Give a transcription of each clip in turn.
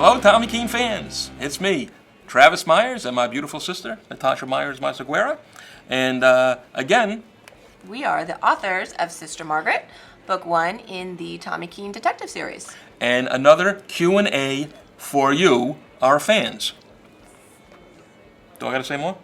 Hello, Tommy Keane fans. It's me, Travis Myers, and my beautiful sister, Natasha Marsiguerra. And again, we are the authors of Sister Margaret, book 1 in the Tommy Keane detective series. And another Q&A for you, our fans. Do I got to say more?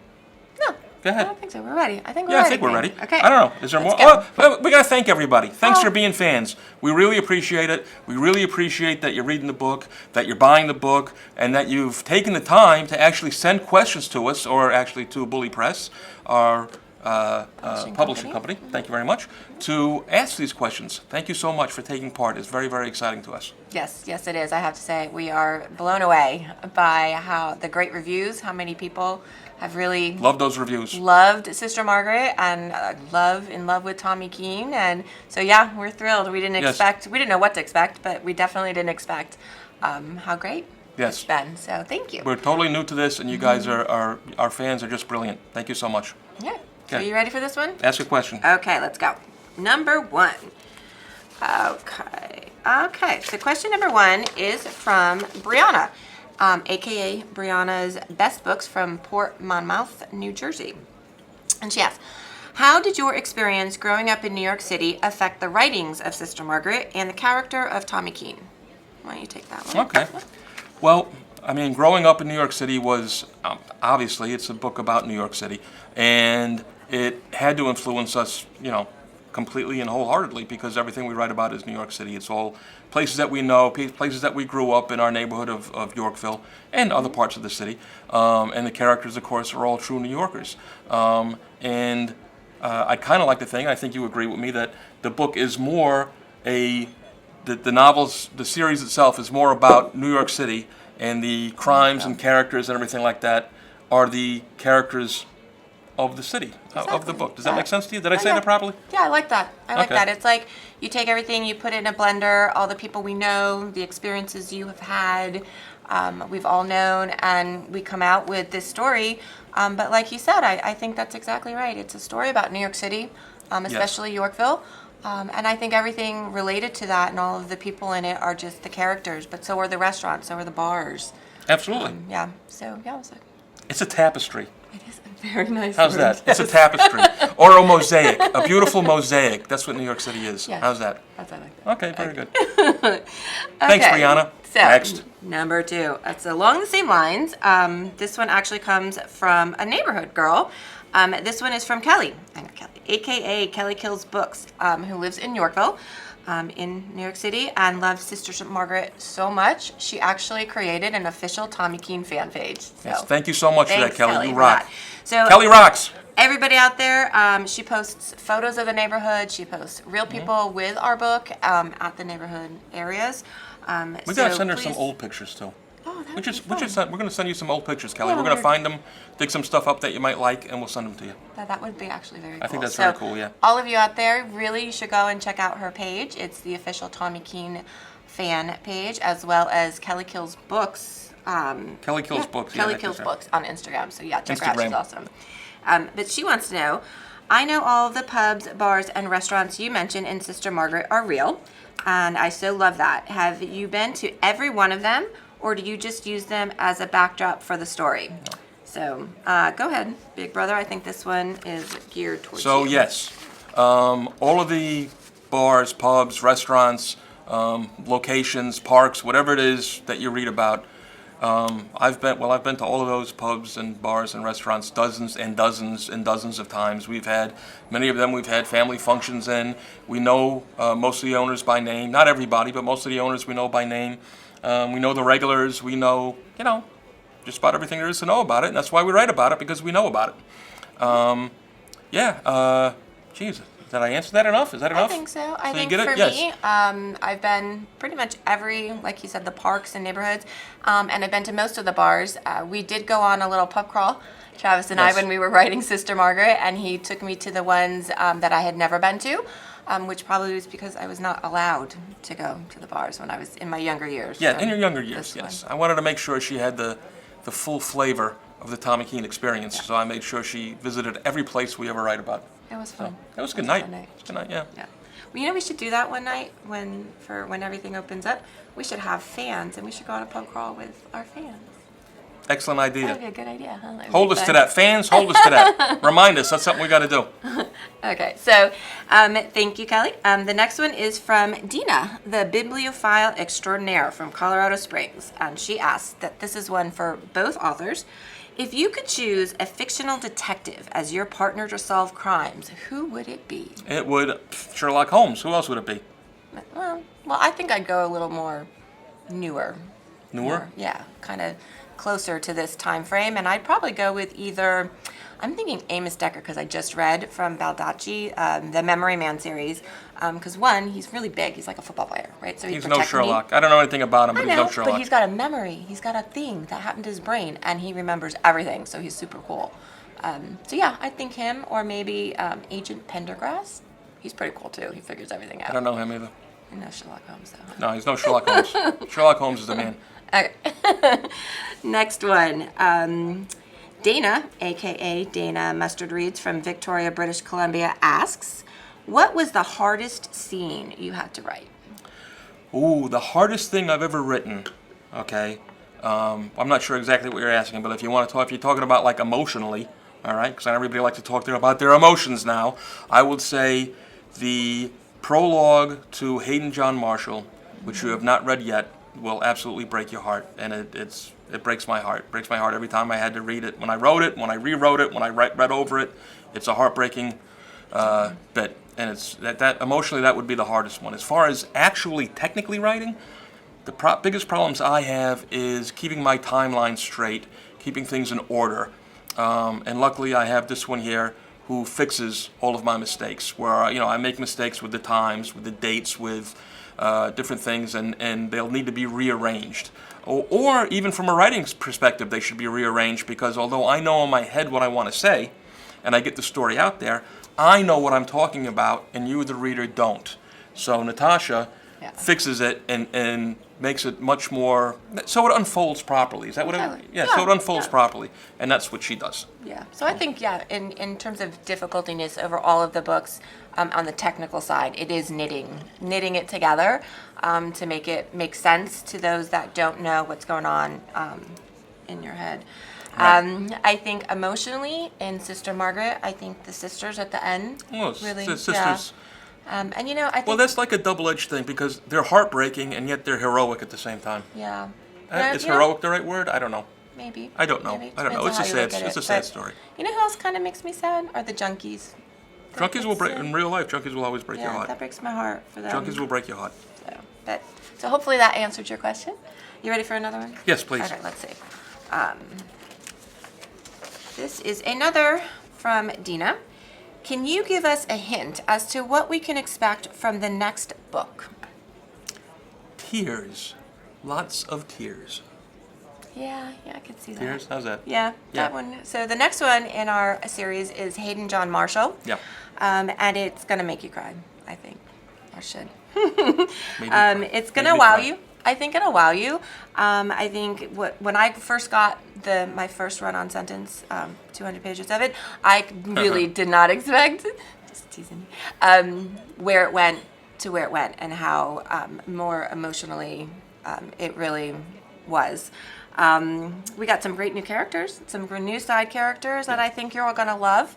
No. Go ahead. I don't think so. We're ready. I think we're Yeah, ready. I think we're ready. Okay. I don't know. Is there more? Go. Oh, we got to thank everybody. Thanks for being fans. We really appreciate it. We really appreciate that you're reading the book, that you're buying the book, and that you've taken the time to actually send questions to us, or actually to Bully Press, our publishing company. Thank you very much. To ask these questions. Thank you so much for taking part. It's very, very exciting to us. Yes, it is. I have to say, we are blown away by how the great reviews, how many people have really Love those reviews. Loved Sister Margaret and in love with Tommy Keane. And so, yeah, we're thrilled. We didn't expect, we didn't know what to expect, but we definitely didn't expect how great it's been. So thank you. We're totally new to this, and you guys are our fans are just brilliant. Thank you so much. Yeah. So, are you ready for this one? Ask a question. Okay, let's go. Number 1. Okay. So question number 1 is from Brianna, aka Brianna's Best Books from Port Monmouth, New Jersey. And she asks, how did your experience growing up in New York City affect the writings of Sister Margaret and the character of Tommy Keane? Why don't you take that one? Okay. Well, I mean, growing up in New York City was, obviously, it's a book about New York City, and it had to influence us, completely and wholeheartedly, because everything we write about is New York City. It's all places that we know, places that we grew up in our neighborhood of Yorkville and other parts of the city. And the characters, of course, are all true New Yorkers. And I kind of like to think, I think you agree with me, that the book is more the novels, the series itself is more about New York City, and the crimes and characters and everything like that are the characters of the city, of the book. Does that make sense to you? Did I say that properly? Yeah, I like that. I like that. It's like you take everything, you put it in a blender, all the people we know, the experiences you have had, we've all known, and we come out with this story. But like you said, I think that's exactly right. It's a story about New York City, especially Yorkville. And I think everything related to that and all of the people in it are just the characters, but so are the restaurants, so are the bars. Absolutely. It's a tapestry. It is a very nice How's word. that? It's a tapestry. Or a mosaic. A beautiful mosaic. That's what New York City is. Yes. How's that? I like that. Okay, very good. Thanks, Brianna. So, next. Number 2. It's along the same lines. This one actually comes from a neighborhood girl. This one is from Kelly, a.k.a. Kelly Kills Books, who lives in Yorkville, in New York City, and loves Sister Margaret so much, she actually created an official Tommy Keane fan page. So, yes, thank you so much for that, Kelly. You rock. So, Kelly rocks. Everybody out there, she posts photos of the neighborhood. She posts real people with our book at the neighborhood areas. We gotta send her some old pictures too. Oh, we're going to send you some old pictures, Kelly. We're going to find them, dig some stuff up that you might like, and we'll send them to you. That would be actually very cool. I think that's very cool, yeah. All of you out there, really, you should go and check out her page. It's the official Tommy Keane fan page, as well as Kelly Kills Books. Kelly Kills Books, Kelly Kills Books on Instagram. So, yeah, check her out. She's awesome. But she wants to know, I know all of the pubs, bars, and restaurants you mentioned in Sister Margaret are real, and I so love that. Have you been to every one of them? Or do you just use them as a backdrop for the story? So, go ahead, Big Brother. I think this one is geared towards you. So, yes. All of the bars, pubs, restaurants, locations, parks, whatever it is that you read about, I've been to all of those pubs and bars and restaurants dozens and dozens and dozens of times. Many of them we've had family functions in. We know most of the owners by name. Not everybody, but most of the owners we know by name. We know the regulars. We know, just about everything there is to know about it, and that's why we write about it, because we know about it. Geez, did I answer that enough? Is that enough? I think so. I think you get for it? me, I've been pretty much every, like you said, the parks and neighborhoods, and I've been to most of the bars. We did go on a little pub crawl, Travis and I, when we were writing Sister Margaret, and he took me to the ones that I had never been to. Which probably was because I was not allowed to go to the bars when I was in my younger years. Yeah, in your younger years, yes. I wanted to make sure she had the full flavor of the Tommy Keane experience, so I made sure she visited every place we ever write about. It was fun. It was a good night. It was a good night, yeah. You know, we should do that one night when everything opens up. We should have fans, and we should go on a pub crawl with our fans. Excellent idea. That would be a good idea, huh? Hold us to that. Fans, hold us to that. Remind us. That's something we got to do. Okay, so thank you, Kelly. The next one is from Dina, the bibliophile extraordinaire from Colorado Springs. And she asks that this is one for both authors. If you could choose a fictional detective as your partner to solve crimes, who would it be? It would Sherlock Holmes. Who else would it be? Well, I think I'd go a little more newer. Newer? Yeah, kind of closer to this time frame. And I'd probably go with either, I'm thinking Amos Decker, because I just read from Baldacci, the Memory Man series. Because one, he's really big. He's like a football player, right? So he's no Sherlock. I don't know anything about him, but he's no Sherlock. But he's got a memory. He's got a thing that happened to his brain, and he remembers everything. So he's super cool. So yeah, I think him, or maybe Agent Pendergrass. He's pretty cool too. He figures everything out. I don't know him either. I know Sherlock Holmes though. No, he's no Sherlock Holmes. Sherlock Holmes is the man. Okay. Next one. Dana, aka Dana Mustard Reeds from Victoria, British Columbia, asks, what was the hardest scene you had to write? Ooh, the hardest thing I've ever written. Okay. I'm not sure exactly what you're asking, but if you want to talk, if you're talking about like emotionally, all right, because everybody likes to talk about their emotions now, I would say the prologue to Hayden John Marshall, which you have not read yet, will absolutely break your heart, and it breaks my heart. It breaks my heart every time I had to read it. When I wrote it, when I rewrote it, when I read over it, it's a heartbreaking bit, and it's that emotionally that would be the hardest one. As far as actually technically writing, the biggest problems I have is keeping my timeline straight, keeping things in order, and luckily I have this one here who fixes all of my mistakes. Where I make mistakes with the times, with the dates, with different things, and they'll need to be rearranged. Or even from a writing perspective, they should be rearranged, because although I know in my head what I want to say, and I get the story out there, I know what I'm talking about, and you, the reader, don't. So Natasha fixes it and makes it much more, so it unfolds properly. Is that what it? So it unfolds properly, and that's what she does. Yeah. So I think, in terms of difficultiness over all of the books, on the technical side, it is knitting it together to make it make sense to those that don't know what's going on in your head. Right. I think emotionally in Sister Margaret, I think the sisters at the end really, sisters. Yeah. And I think. Well, that's like a double-edged thing, because they're heartbreaking and yet they're heroic at the same time. Yeah. Is heroic the right word? I don't know. Maybe. I don't know. I don't know. It's a sad story. You know who else kind of makes me sad? Are the junkies. Junkies will break in real life. Junkies will always break your heart. That breaks my heart for them. Junkies will break your heart. So hopefully that answered your question. You ready for another one? Yes, please. Okay, let's see. This is another from Dina. Can you give us a hint as to what we can expect from the next book? Tears. Lots of tears. Yeah, I could see that. Tears? How's that? Yeah, that one. So the next one in our series is Hayden John Marshall. Yeah. And it's going to make you cry, I think. Or should. It's going to wow you. I think it'll wow you. I think when I first got my first run-on sentence, 200 pages of it, I really did not expect, just teasing me, where it went to where it went, and how more emotionally it really was. We got some great new characters, some new side characters that I think you're all going to love.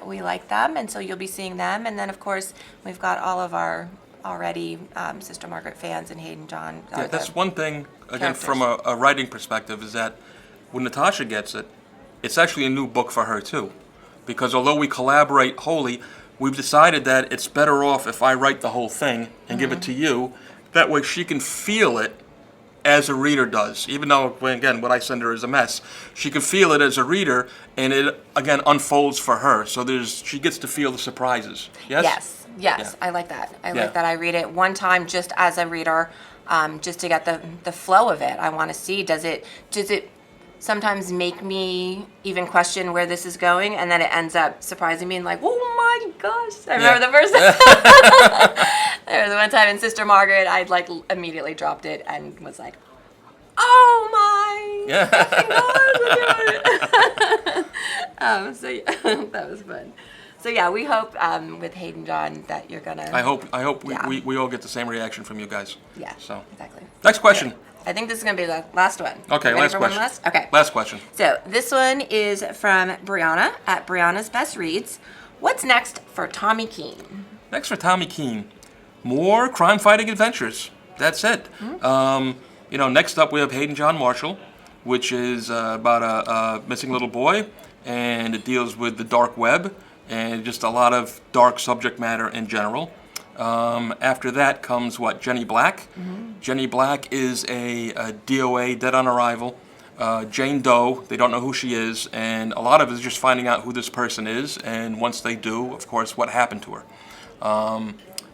We like them, and so you'll be seeing them. And then, of course, we've got all of our already Sister Margaret fans and Hayden John. Yeah, that's one thing, again, characters. from a writing perspective, is that when Natasha gets it, it's actually a new book for her, too. Because although we collaborate wholly, we've decided that it's better off if I write the whole thing and give it to you. That way she can feel it as a reader does. Even though, again, what I send her is a mess, she can feel it as a reader, and it, again, unfolds for her. So she gets to feel the surprises. Yes? Yes, I like that. I like that. I read it one time just as a reader, just to get the flow of it. I want to see, does it sometimes make me even question where this is going, and then it ends up surprising me and like, oh my gosh. I remember the first time. There was one time in Sister Margaret, I like immediately dropped it and was like, oh my God. So yeah, that was fun. So yeah, we hope with Hayden John that you're gonna. I hope Yeah. we all get the same reaction from you guys. Yeah. So Exactly. next question. I think this is gonna be the last one. Okay, You ready last for one question. last? Okay. Last question. So this one is from Brianna at Brianna's Best Reads. What's next for Tommy Keane? Next for Tommy Keane, more crime-fighting adventures. That's it. Next up we have Hayden John Marshall, which is about a missing little boy, and it deals with the dark web and just a lot of dark subject matter in general. After that comes Jenny Black. Jenny Black is a DOA, dead on arrival. Jane Doe, they don't know who she is, and a lot of it is just finding out who this person is, and once they do, of course, what happened to her.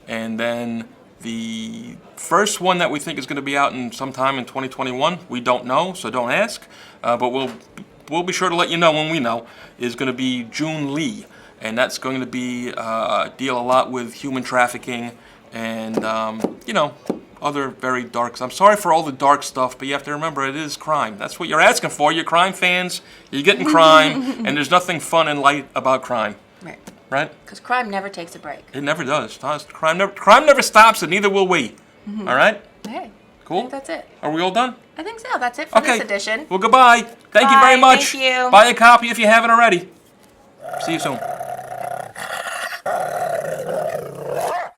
And then the first one that we think is going to be out in sometime in 2021, we don't know, so don't ask, but we'll be sure to let you know when we know, is going to be June Lee, and that's going to be deal a lot with human trafficking and other very dark. I'm sorry for all the dark stuff, but you have to remember it is crime. That's what you're asking for. You're crime fans. You're getting crime, and there's nothing fun and light about crime. Right. Right? Because crime never takes a break. It never does. Crime never stops, and neither will we. All right? Okay. Cool. I think that's it. Are we all done? I think so. That's it for Okay. this edition. Well, goodbye. Thank you Bye. very much. Thank you. Buy a copy if you haven't already. See you soon.